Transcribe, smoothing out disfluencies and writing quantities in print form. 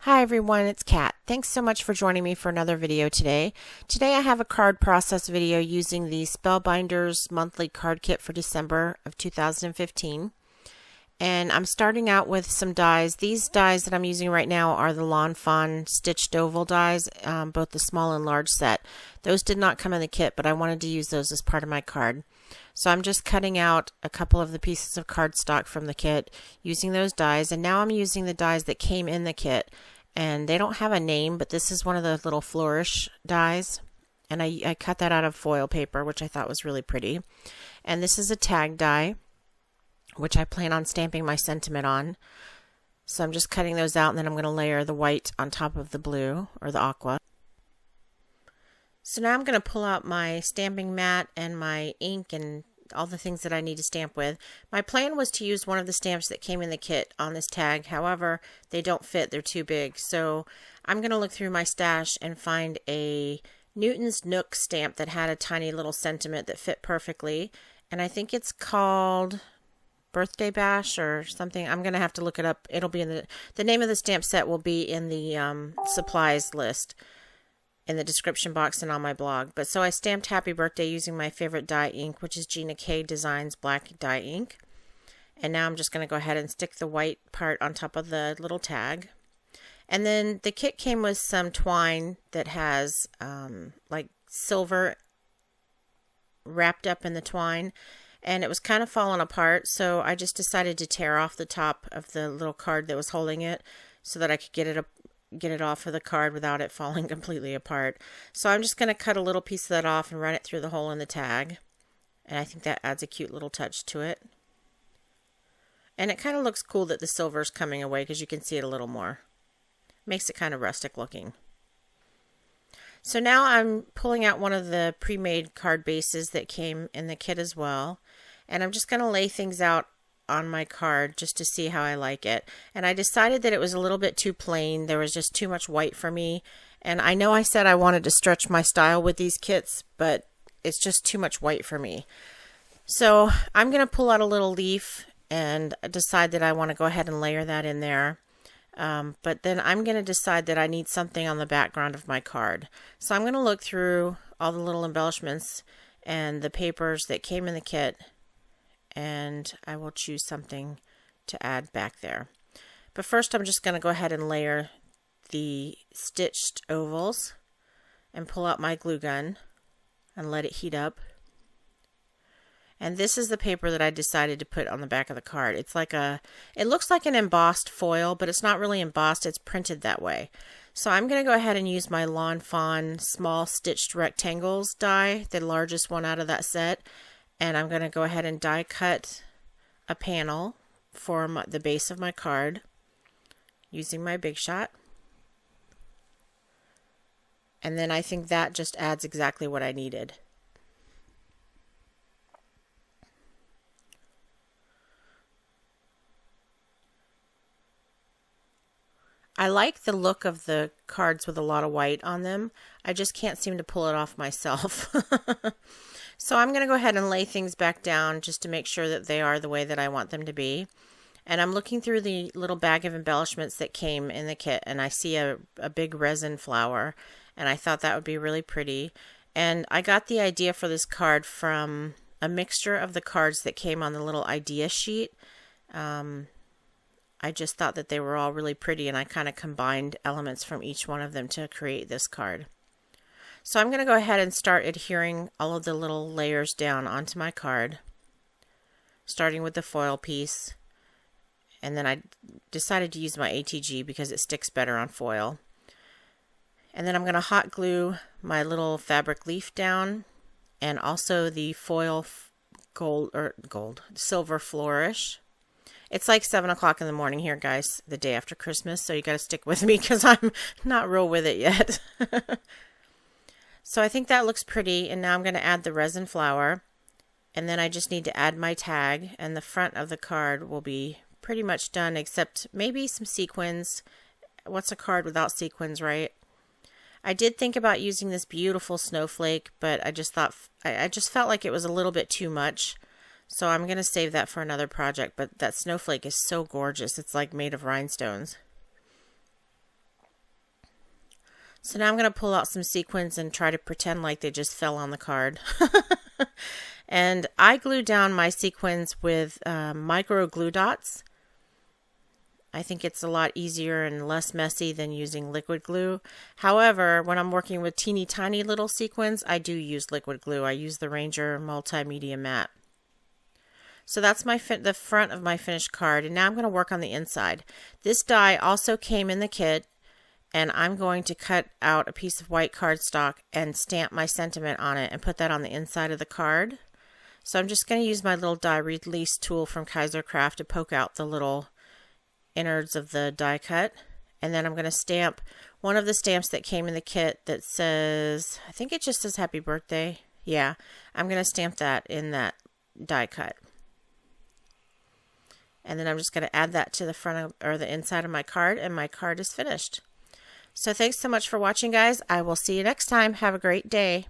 Hi everyone, it's Kat. Thanks so much for joining me for another video today. Today I have a card process video using the Spellbinders monthly card kit for December of 2015. And I'm starting out with some dies. These dies that I'm using right now are the Lawn Fawn stitched oval dies, both the small and large set. Those did not come in the kit, but I wanted to use those as part of my card. So I'm just cutting out a couple of the pieces of cardstock from the kit using those dies, and now I'm using the dies that came in the kit, and they don't have a name, but this is one of the little flourish dies, and I cut that out of foil paper, which I thought was really pretty. And this is a tag die, which I plan on stamping my sentiment on. So I'm just cutting those out, and then I'm going to layer the white on top of the blue, or the aqua. So now I'm going to pull out my stamping mat and my ink and all the things that I need to stamp with. My plan was to use one of the stamps that came in the kit on this tag. However, they don't fit. They're too big. So I'm going to look through my stash and find a Newton's Nook stamp that had a tiny little sentiment that fit perfectly. And I think it's called Birthday Bash or something. I'm going to have to look it up. It'll be in the name of the stamp set will be in the supplies list in the description box and on my blog. But so I stamped Happy Birthday using my favorite dye ink, which is Gina K Designs black dye ink. And now I'm just going to go ahead and stick the white part on top of the little tag. And then the kit came with some twine that has like silver wrapped up in the twine, and it was kind of falling apart, so I just decided to tear off the top of the little card that was holding it so that I could get it off of the card without it falling completely apart. So I'm just going to cut a little piece of that off and run it through the hole in the tag, and I think that adds a cute little touch to it. And it kind of looks cool that the silver is coming away because you can see it a little more. Makes it kind of rustic looking. So now I'm pulling out one of the pre-made card bases that came in the kit as well, and I'm just going to lay things out on my card just to see how I like it. And I decided that it was a little bit too plain. There was just too much white for me, and I know I said I wanted to stretch my style with these kits, but it's just too much white for me. So I'm going to pull out a little leaf and decide that I want to go ahead and layer that in there. But then I'm going to decide that I need something on the background of my card. So I'm going to look through all the little embellishments and the papers that came in the kit, and I will choose something to add back there. But first I'm just going to go ahead and layer the stitched ovals and pull out my glue gun and let it heat up. And this is the paper that I decided to put on the back of the card. It's like it looks like an embossed foil, but it's not really embossed, it's printed that way. So I'm going to go ahead and use my Lawn Fawn small stitched rectangles die, the largest one out of that set. And I'm going to go ahead and die cut a panel for the base of my card using my Big Shot. And then I think that just adds exactly what I needed. I like the look of the cards with a lot of white on them. I just can't seem to pull it off myself. So I'm going to go ahead and lay things back down just to make sure that they are the way that I want them to be. And I'm looking through the little bag of embellishments that came in the kit, and I see a big resin flower, and I thought that would be really pretty. And I got the idea for this card from a mixture of the cards that came on the little idea sheet. I just thought that they were all really pretty, and I kind of combined elements from each one of them to create this card. So I'm going to go ahead and start adhering all of the little layers down onto my card, starting with the foil piece. And then I decided to use my ATG because it sticks better on foil. And then I'm going to hot glue my little fabric leaf down, and also the foil silver flourish. It's like 7 o'clock in the morning here, guys, the day after Christmas, so you got to stick with me because I'm not real with it yet. So I think that looks pretty, and now I'm going to add the resin flower, and then I just need to add my tag, and the front of the card will be pretty much done, except maybe some sequins. What's a card without sequins, right? I did think about using this beautiful snowflake, but I just felt like it was a little bit too much. So I'm going to save that for another project, but that snowflake is so gorgeous. It's like made of rhinestones. So now I'm going to pull out some sequins and try to pretend like they just fell on the card. And I glue down my sequins with micro glue dots. I think it's a lot easier and less messy than using liquid glue. However, when I'm working with teeny tiny little sequins, I do use liquid glue. I use the Ranger Multimedia Matte. So that's the front of my finished card, and now I'm going to work on the inside. This die also came in the kit, and I'm going to cut out a piece of white cardstock and stamp my sentiment on it and put that on the inside of the card. So I'm just going to use my little die release tool from Kaiser Craft to poke out the little innards of the die cut, and then I'm going to stamp one of the stamps that came in the kit that says, I think it just says happy birthday. Yeah, I'm going to stamp that in that die cut. And then I'm just going to add that to the front of, or the inside of my card, and my card is finished. So thanks so much for watching, guys. I will see you next time. Have a great day.